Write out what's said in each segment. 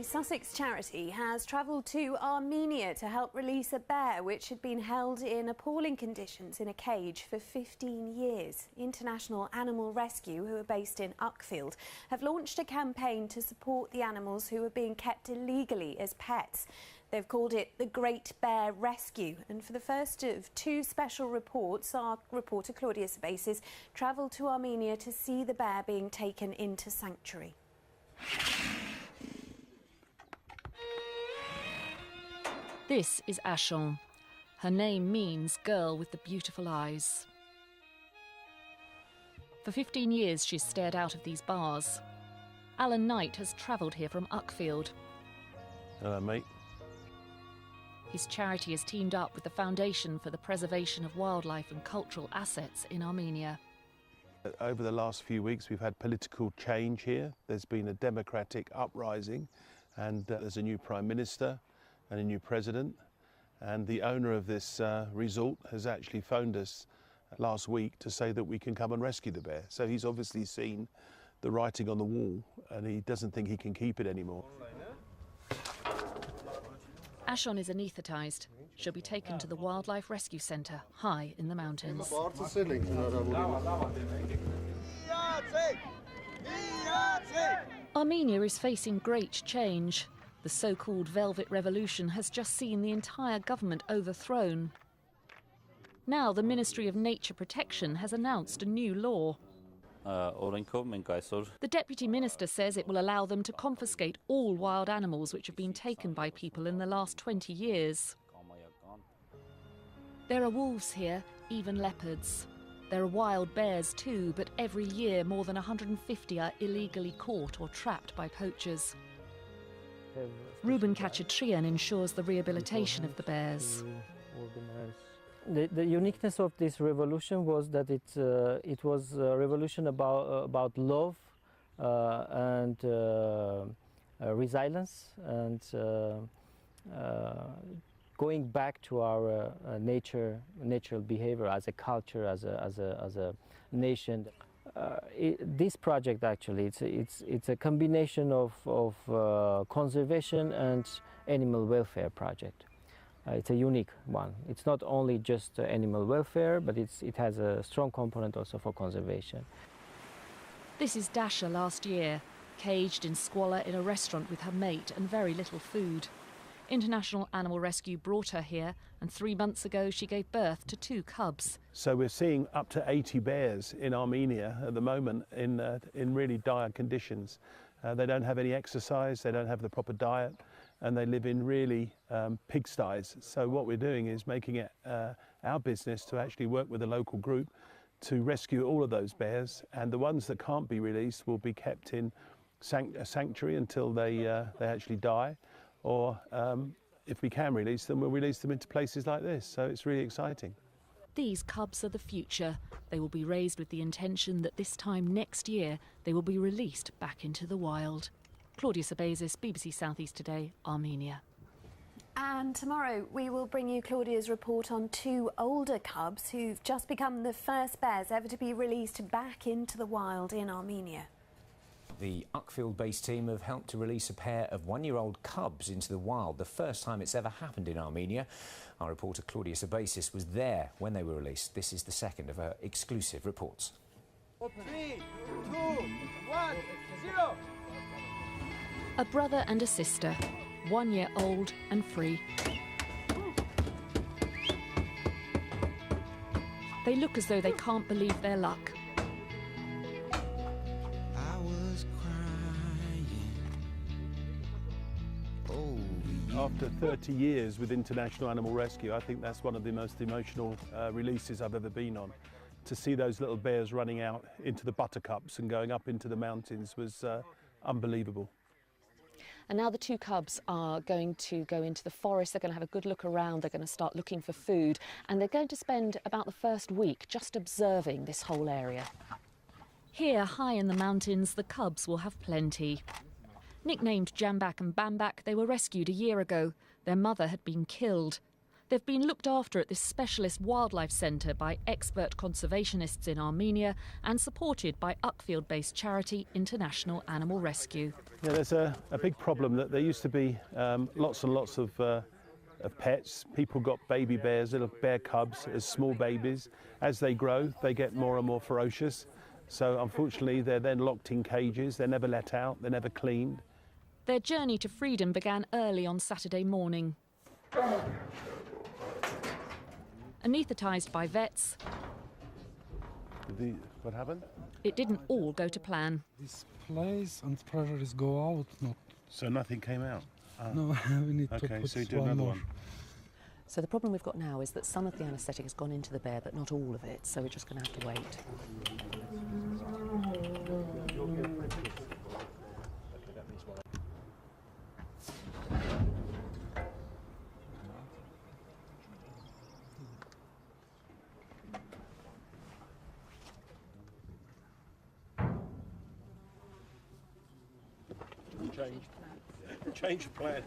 A Sussex charity has travelled to Armenia to help release a bear which had been held in appalling conditions in a cage for 15 years. International Animal Rescue, who are based in Uckfield, have launched a campaign to support the animals who are being kept illegally as pets. They've called it the Great Bear Rescue. And for the first of two special reports, our reporter Claudia Sabasis travelled to Armenia to see the bear being taken into sanctuary. This is Ashon. Her name means girl with the beautiful eyes. For 15 years she's stared out of these bars. Alan Knight has travelled here from Uckfield. Hello, mate. His charity has teamed up with the Foundation for the Preservation of Wildlife and Cultural Assets in Armenia. Over the last few weeks we've had political change here. There's been a democratic uprising and there's a new Prime Minister and a new President, and the owner of this resort has actually phoned us last week to say that we can come and rescue the bear. So he's obviously seen the writing on the wall and he doesn't think he can keep it anymore. Ashon is anaesthetised. She'll be taken to the Wildlife Rescue Centre, high in the mountains. Armenia is facing great change. The so-called Velvet Revolution has just seen the entire government overthrown. Now the Ministry of Nature Protection has announced a new law. The Deputy Minister says it will allow them to confiscate all wild animals which have been taken by people in the last 20 years. There are wolves here, even leopards. There are wild bears too, but every year more than 150 are illegally caught or trapped by poachers. Ruben Kachatrian ensures the rehabilitation of the bears. The uniqueness of this revolution was that it was a revolution about love and resilience and going back to our natural behavior as a culture, as a nation. This project actually it's a combination of conservation and animal welfare project. It's a unique one. It's not only just animal welfare, but it has a strong component also for conservation. This is Dasha last year, caged in squalor in a restaurant with her mate and very little food. International Animal Rescue brought her here, and 3 months ago she gave birth to 2 cubs. So we're seeing up to 80 bears in Armenia at the moment in really dire conditions. They don't have any exercise, they don't have the proper diet, and they live in really pigsties. So what we're doing is making it our business to actually work with a local group to rescue all of those bears, and the ones that can't be released will be kept in a sanctuary until they actually die, or if we can release them, we'll release them into places like this. So it's really exciting. These cubs are the future. They will be raised with the intention that this time next year they will be released back into the wild. Claudia Sabasis, BBC South East Today, Armenia. And tomorrow we will bring you Claudia's report on 2 older cubs who've just become the first bears ever to be released back into the wild in Armenia. The Uckfield-based team have helped to release a pair of 1-year-old cubs into the wild, the first time it's ever happened in Armenia. Our reporter Claudia Sabasis was there when they were released. This is the second of her exclusive reports. 3, 2, 1, 0. A brother and a sister, 1 year old and free. They look as though they can't believe their luck. After 30 years with International Animal Rescue, I think that's one of the most emotional releases I've ever been on. To see those little bears running out into the buttercups and going up into the mountains was unbelievable. And now the 2 cubs are going to go into the forest. They're going to have a good look around. They're going to start looking for food. And they're going to spend about the first week just observing this whole area. Here, high in the mountains, the cubs will have plenty. Nicknamed Jambak and Bambak, they were rescued a year ago. Their mother had been killed. They've been looked after at this specialist wildlife centre by expert conservationists in Armenia and supported by Uckfield-based charity International Animal Rescue. Yeah, there's a big problem that there used to be lots and lots of pets. People got baby bears, little bear cubs as small babies. As they grow, they get more and more ferocious. So unfortunately, they're then locked in cages. They're never let out. They're never cleaned. Their journey to freedom began early on Saturday morning. Anaesthetised by vets, What happened? it didn't all go to plan. This place and pressures go out, not. So nothing came out? No, we need to Okay, put so you do one another more. one. So the problem we've got now is that some of the anaesthetic has gone into the bear, but not all of it, so we're just going to have to wait. Change of plan.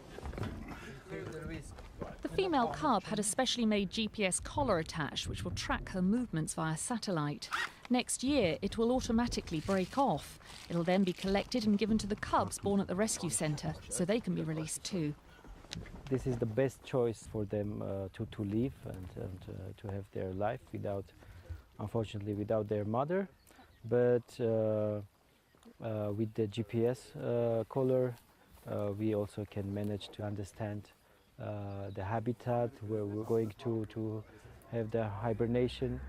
The female cub had a specially made GPS collar attached which will track her movements via satellite. Next year it will automatically break off. It'll then be collected and given to the cubs born at the rescue centre so they can be released too. This is the best choice for them to live and to have their life without, unfortunately, without their mother. But with the GPS collar, we also can manage to understand the habitat where we're going to have the hibernation.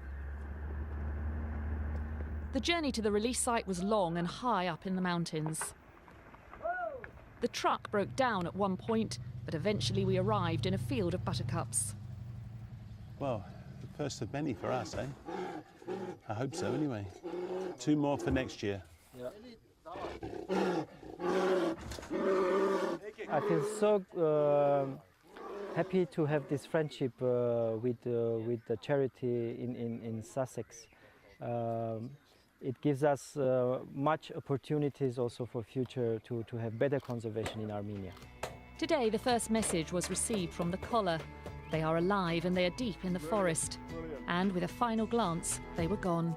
The journey to the release site was long and high up in the mountains. The truck broke down at one point, but eventually we arrived in a field of buttercups. Well, the first of many for us, eh? I hope so, anyway. 2 more for next year. I feel so happy to have this friendship with the charity in Sussex. It gives us much opportunities also for future to have better conservation in Armenia. Today the first message was received from the collar. They are alive and they are deep in the forest. And with a final glance, they were gone.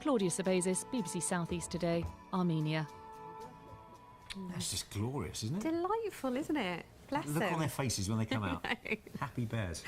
Claudia Sabezis, BBC South East Today, Armenia. That's just glorious, isn't it? Delightful, isn't it? Bless Look them. on their faces when they come out. Happy bears.